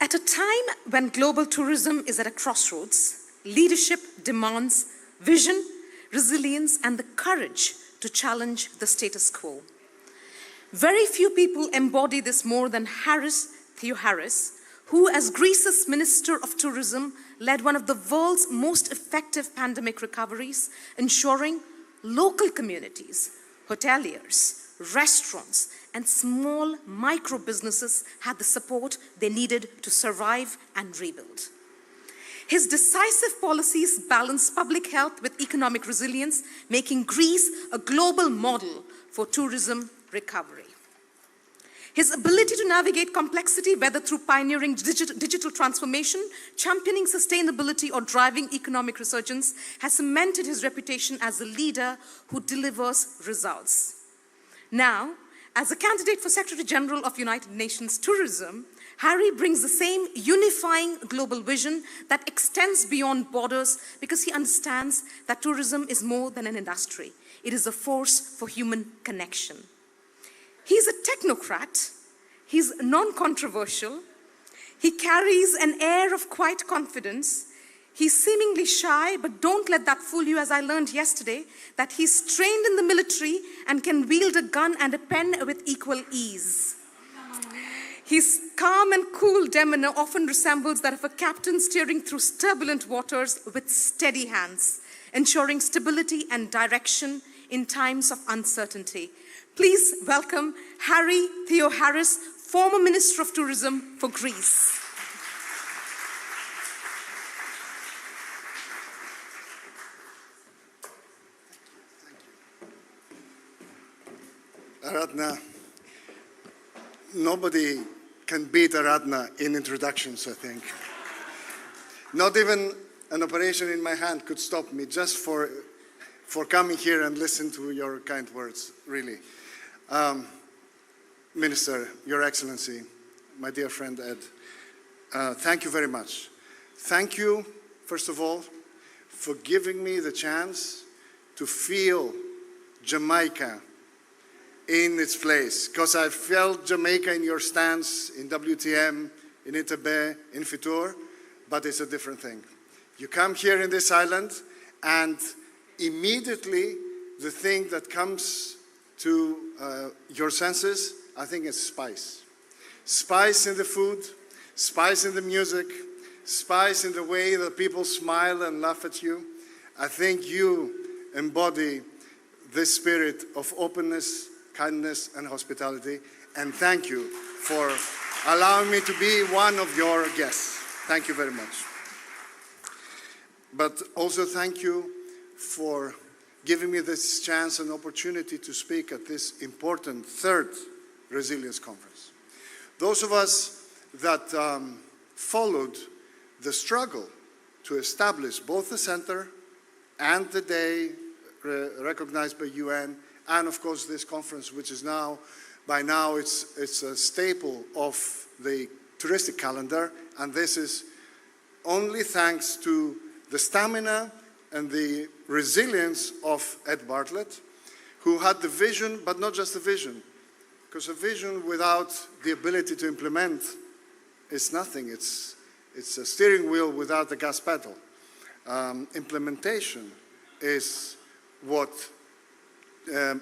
At a time when global tourism is at a crossroads, leadership demands vision, resilience, and the courage to challenge the status quo. Very few people embody this more than Theoharis, who, as Greece's Minister of Tourism, led one of the world's most effective pandemic recoveries, ensuring local communities, hoteliers, restaurants, and small micro businesses had the support they needed to survive and rebuild. His decisive policies balance public health with economic resilience, making Greece a global model for tourism recovery. His ability to navigate complexity, whether through pioneering digital transformation, championing sustainability, or driving economic resurgence, has cemented his reputation as a leader who delivers results. Now, as a candidate for Secretary General of United Nations Tourism, Harry brings the same unifying global vision that extends beyond borders because he understands that tourism is more than an industry. It is a force for human connection. He's a technocrat, he's non-controversial, he carries an air of quiet confidence, he's seemingly shy, but don't let that fool you, as I learned yesterday, that he's trained in the military and can wield a gun and a pen with equal ease. His calm and cool demeanor often resembles that of a captain steering through turbulent waters with steady hands, ensuring stability and direction in times of uncertainty. Please welcome Harry Theoharis, former Minister of Tourism for Greece. Aradna, nobody can beat Aradna in introductions, I think. Not even an operation in my hand could stop me just for coming here and listen to your kind words, really. Minister, Your Excellency, my dear friend Ed, thank you very much. Thank you, first of all, for giving me the chance to feel Jamaica in its place, because I felt Jamaica in your stance, in WTM, in Itabe, in Fitur, but it's a different thing. You come here in this island, and immediately the thing that comes to your senses, I think it's spice. Spice in the food, spice in the music, spice in the way that people smile and laugh at you. I think you embody this spirit of openness, kindness, and hospitality, and thank you for allowing me to be one of your guests. Thank you very much. But also thank you for giving me this chance and opportunity to speak at this important third Resilience Conference. Those of us that followed the struggle to establish both the center and the day recognized by UN, and of course this conference, which is now, by now it's a staple of the touristic calendar, and this is only thanks to the stamina and the resilience of Ed Bartlett, who had the vision, but not just the vision, because a vision without the ability to implement is nothing. It's a steering wheel without the gas pedal. Implementation is what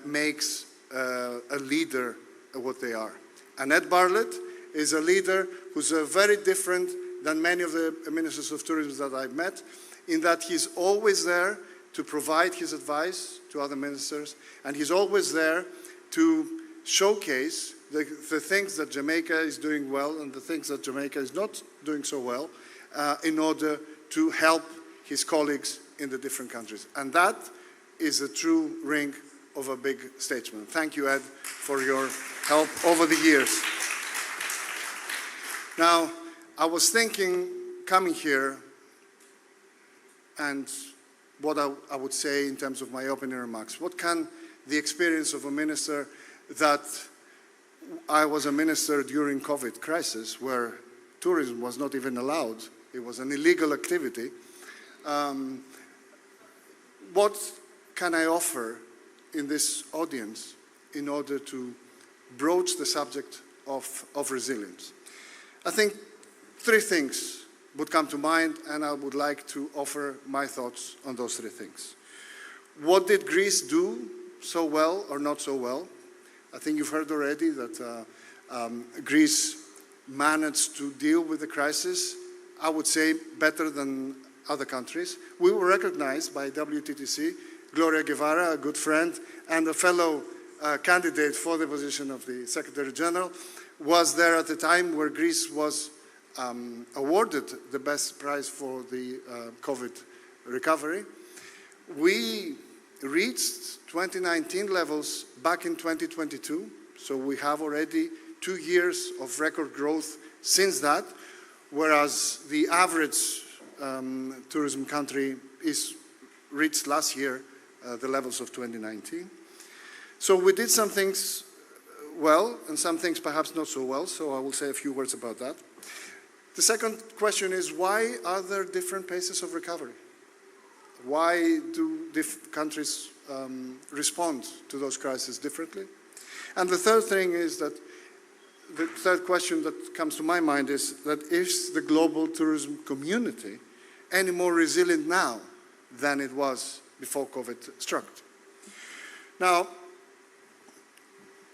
makes a leader what they are. And Ed Bartlett is a leader who's very different than many of the ministers of tourism that I've met, in that he's always there to provide his advice to other ministers, and he's always there to showcase the things that Jamaica is doing well and the things that Jamaica is not doing so well, in order to help his colleagues in the different countries. And that is a true ring of a big statesman. Thank you, Ed, for your help over the years. Now, I was thinking, coming here, and what I would say in terms of my opening remarks. What can the experience of a minister that I was a minister during COVID crisis, where tourism was not even allowed, it was an illegal activity. What can I offer in this audience in order to broach the subject of resilience? I think Three things would come to mind, and I would like to offer my thoughts on those three things. What did Greece do so well or not so well? I think you've heard already that Greece managed to deal with the crisis, I would say, better than other countries. We were recognized by WTTC, Gloria Guevara, a good friend, and a fellow candidate for the position of the Secretary General, was there at the time where Greece was awarded the best prize for the COVID recovery. We reached 2019 levels back in 2022, so we have already 2 years of record growth since that, whereas the average tourism country is reached last year the levels of 2019. So we did some things well and some things perhaps not so well, so I will say a few words about that. The second question is, why are there different paces of recovery? Why do countries respond to those crises differently? And the third thing is that, the third question that comes to my mind is that is the global tourism community any more resilient now than it was before COVID struck? Now,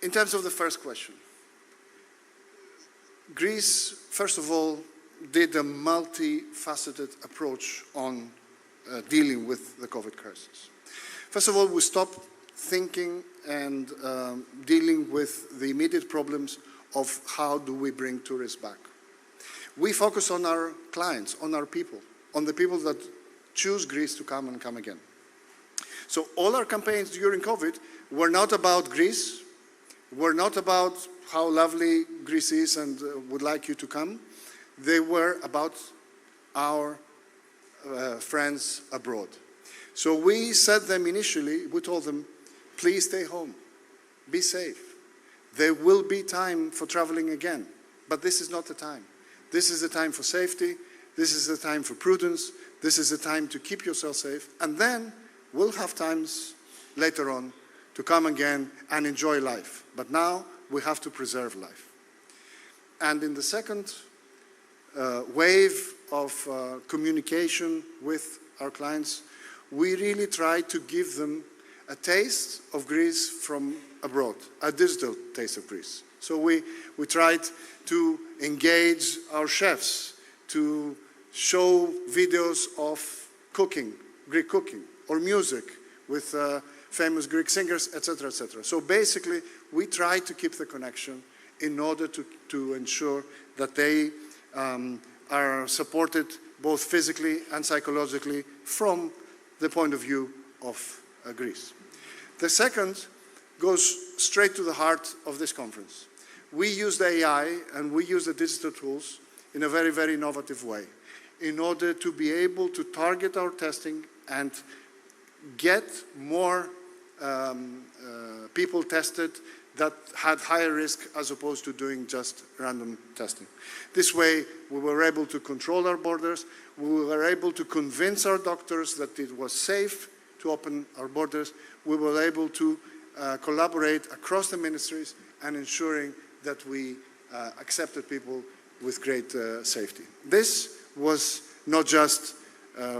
in terms of the first question, Greece, first of all, did a multifaceted approach on dealing with the COVID crisis. First of all, we stopped thinking and dealing with the immediate problems of how do we bring tourists back. We focus on our clients, on our people, on the people that choose Greece to come and come again. So all our campaigns during COVID were not about Greece, were not about how lovely Greece is and would like you to come. They were about our friends abroad. So we said them initially, we told them, please stay home, be safe. There will be time for traveling again, but this is not the time. This is the time for safety, this is the time for prudence, this is the time to keep yourself safe, and then we'll have times later on to come again and enjoy life. But now we have to preserve life. And in the second wave of communication with our clients, we really try to give them a taste of Greece from abroad, a digital taste of Greece. So we tried to engage our chefs, to show videos of cooking, Greek cooking, or music with famous Greek singers, etc., etc. So basically, we try to keep the connection in order to ensure that they are supported both physically and psychologically from the point of view of Greece. The second goes straight to the heart of this conference. We use the AI and we use the digital tools in a very, very innovative way in order to be able to target our testing and get more people tested that had higher risk as opposed to doing just random testing. This way, we were able to control our borders. We were able to convince our doctors that it was safe to open our borders. We were able to collaborate across the ministries and ensuring that we accepted people with great safety. This was not just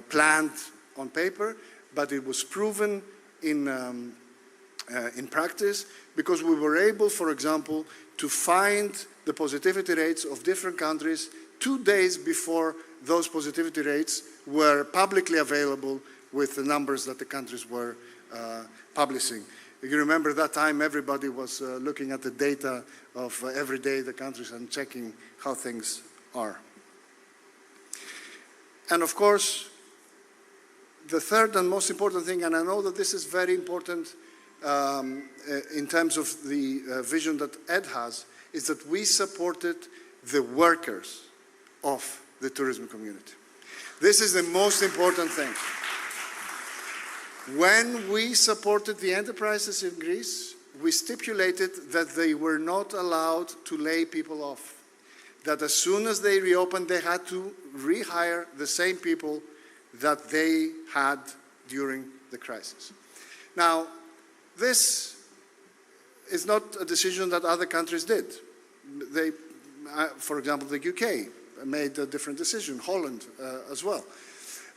planned on paper, but it was proven in practice, because we were able, for example, to find the positivity rates of different countries 2 days before those positivity rates were publicly available with the numbers that the countries were publishing. If you remember that time, everybody was looking at the data of every day the countries and checking how things are. And of course, the third and most important thing, and I know that this is very important in terms of the vision that Ed has, is that we supported the workers of the tourism community. This is the most important thing. When we supported the enterprises in Greece, we stipulated that they were not allowed to lay people off. That as soon as they reopened, they had to rehire the same people that they had during the crisis. Now, this is not a decision that other countries did. They, for example, the UK made a different decision, Holland as well.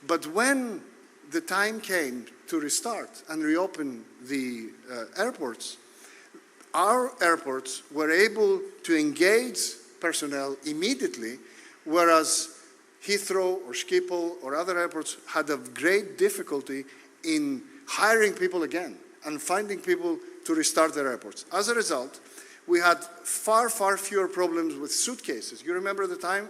But when the time came to restart and reopen the airports, our airports were able to engage personnel immediately, whereas Heathrow or Schiphol or other airports had a great difficulty in hiring people again and finding people to restart their airports. As a result, we had far, far fewer problems with suitcases. You remember the time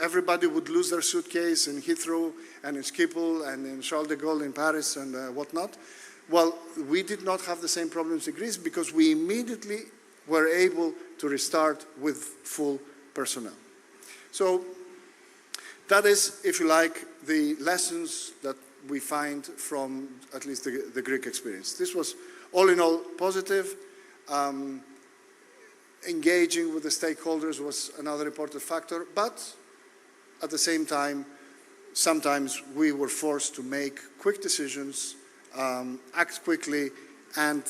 everybody would lose their suitcase in Heathrow and in Schiphol and in Charles de Gaulle in Paris and whatnot? Well, we did not have the same problems in Greece because we immediately were able to restart with full personnel. So that is, if you like, the lessons that we find from at least the Greek experience. This was all in all positive. Engaging with the stakeholders was another important factor, but at the same time, sometimes we were forced to make quick decisions, act quickly, and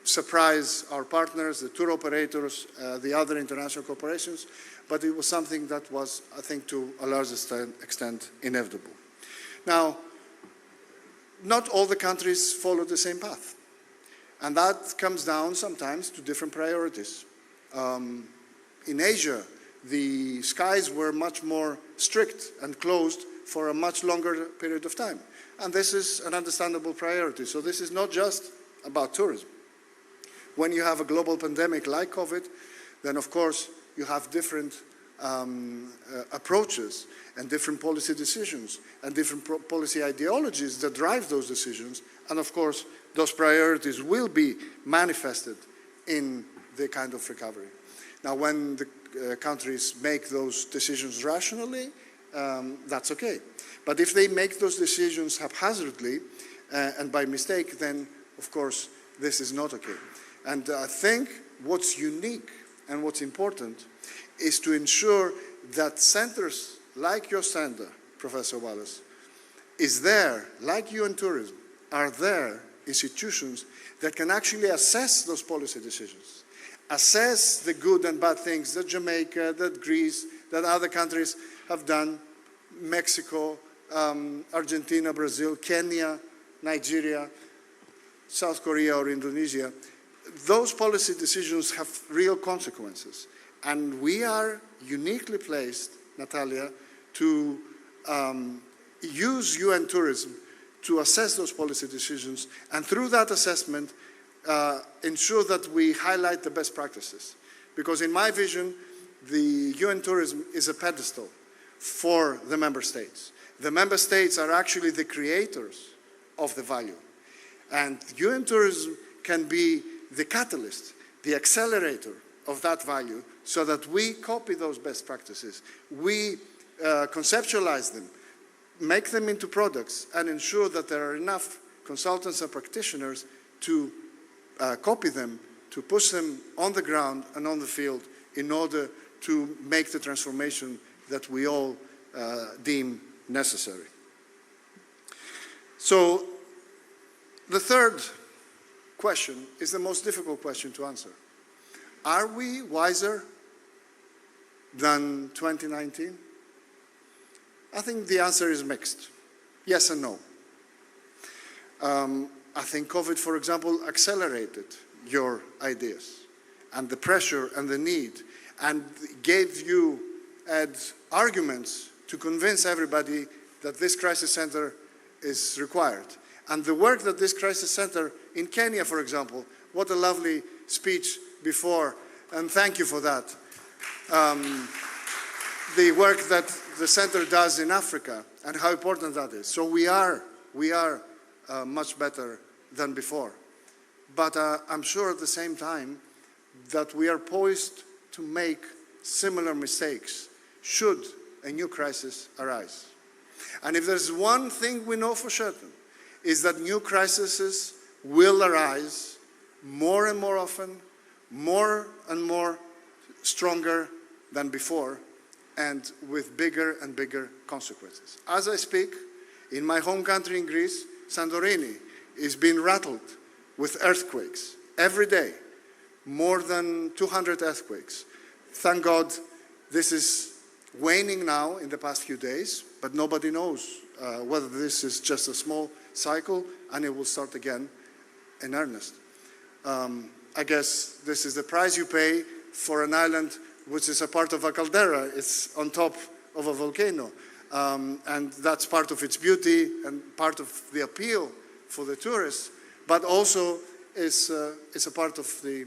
surprise our partners, the tour operators, the other international corporations, but it was something that was, I think, to a large extent inevitable. Now, not all the countries follow the same path, and that comes down sometimes to different priorities. In Asia, the skies were much more strict and closed for a much longer period of time. And this is an understandable priority. So this is not just about tourism. When you have a global pandemic like COVID, then of course you have different approaches and different policy decisions and different policy ideologies that drive those decisions. And of course, those priorities will be manifested in the kind of recovery. Now, when the countries make those decisions rationally, that's okay. But if they make those decisions haphazardly and by mistake, then of course this is not okay. And I think what's unique and what's important is to ensure that centers like your center, Professor Wallace, is there, like you in tourism, are there institutions that can actually assess those policy decisions, assess the good and bad things that Jamaica, that Greece, that other countries have done, Mexico, Argentina, Brazil, Kenya, Nigeria, South Korea or Indonesia. Those policy decisions have real consequences. And we are uniquely placed, Natalia, to use UN tourism to assess those policy decisions, and through that assessment, ensure that we highlight the best practices. Because in my vision, the UN tourism is a pedestal for the member states. The member states are actually the creators of the value. And UN tourism can be the catalyst, the accelerator of that value, so that we copy those best practices, we conceptualize them, make them into products, and ensure that there are enough consultants and practitioners to copy them, to push them on the ground and on the field in order to make the transformation that we all deem necessary. So the third question is the most difficult question to answer. Are we wiser than 2019? I think the answer is mixed. Yes and no. I think COVID, for example, accelerated your ideas and the pressure and the need, and gave you arguments to convince everybody that this crisis center is required. And the work that this crisis center in Kenya, for example, what a lovely speech before, and thank you for that. The work that the center does in Africa and how important that is. So we are much better than before. But I'm sure at the same time that we are poised to make similar mistakes should a new crisis arise. And if there's one thing we know for certain, is that new crises will arise more and more often, more and more stronger than before, and with bigger and bigger consequences. As I speak, in my home country in Greece, Santorini is being rattled with earthquakes every day, more than 200 earthquakes. Thank God this is waning now in the past few days, but nobody knows whether this is just a small cycle and it will start again in earnest. I guess this is the price you pay for an island which is a part of a caldera. It's on top of a volcano. And that's part of its beauty and part of the appeal for the tourists, but also it's a part of the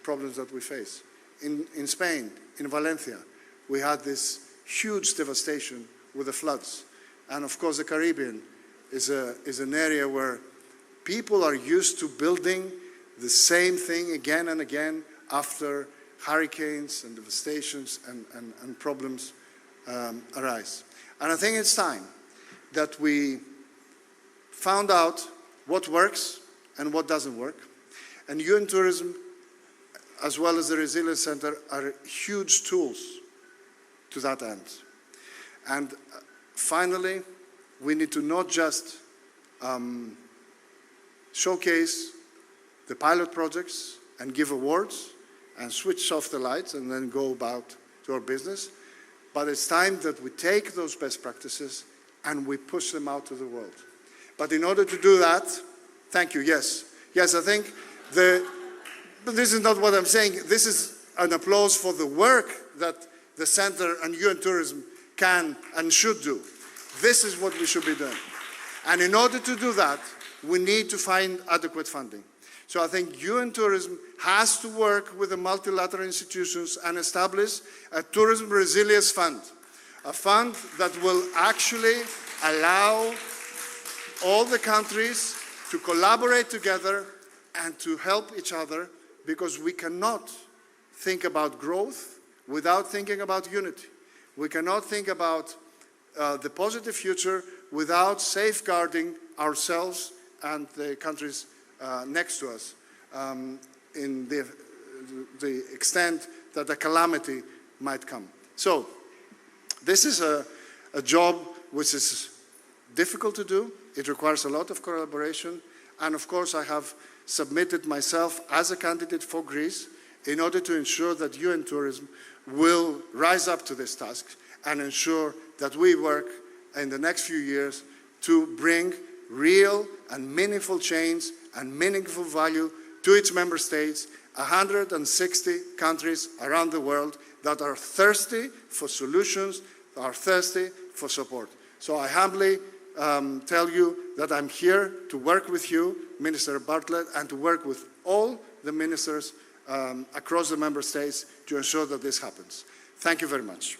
problems that we face. In Spain, in Valencia, we had this huge devastation with the floods. And of course the Caribbean is an area where people are used to building the same thing again and again after hurricanes and devastations and problems arise. And I think it's time that we found out what works and what doesn't work. And UN Tourism, as well as the Resilience Center, are huge tools to that end. And finally, we need to not just showcase the pilot projects and give awards and switch off the lights and then go about to our business, but it's time that we take those best practices and we push them out to the world. But in order to do that, thank you, yes, I think but this is not what I'm saying. This is an applause for the work that the Center and UN Tourism can and should do. This is what we should be doing. And in order to do that, we need to find adequate funding. So I think UN Tourism has to work with the multilateral institutions and establish a tourism resilience fund, a fund that will actually allow all the countries to collaborate together and to help each other, because we cannot think about growth without thinking about unity. We cannot think about the positive future without safeguarding ourselves and the countries next to us in the extent that a calamity might come. So this is a job which is difficult to do. It requires a lot of collaboration. And of course, I have submitted myself as a candidate for Greece in order to ensure that UN Tourism will rise up to this task and ensure that we work in the next few years to bring real and meaningful change and meaningful value to its member states, 160 countries around the world that are thirsty for solutions, are thirsty for support. So I humbly tell you that I'm here to work with you, Minister Bartlett, and to work with all the ministers across the member states to ensure that this happens. Thank you very much.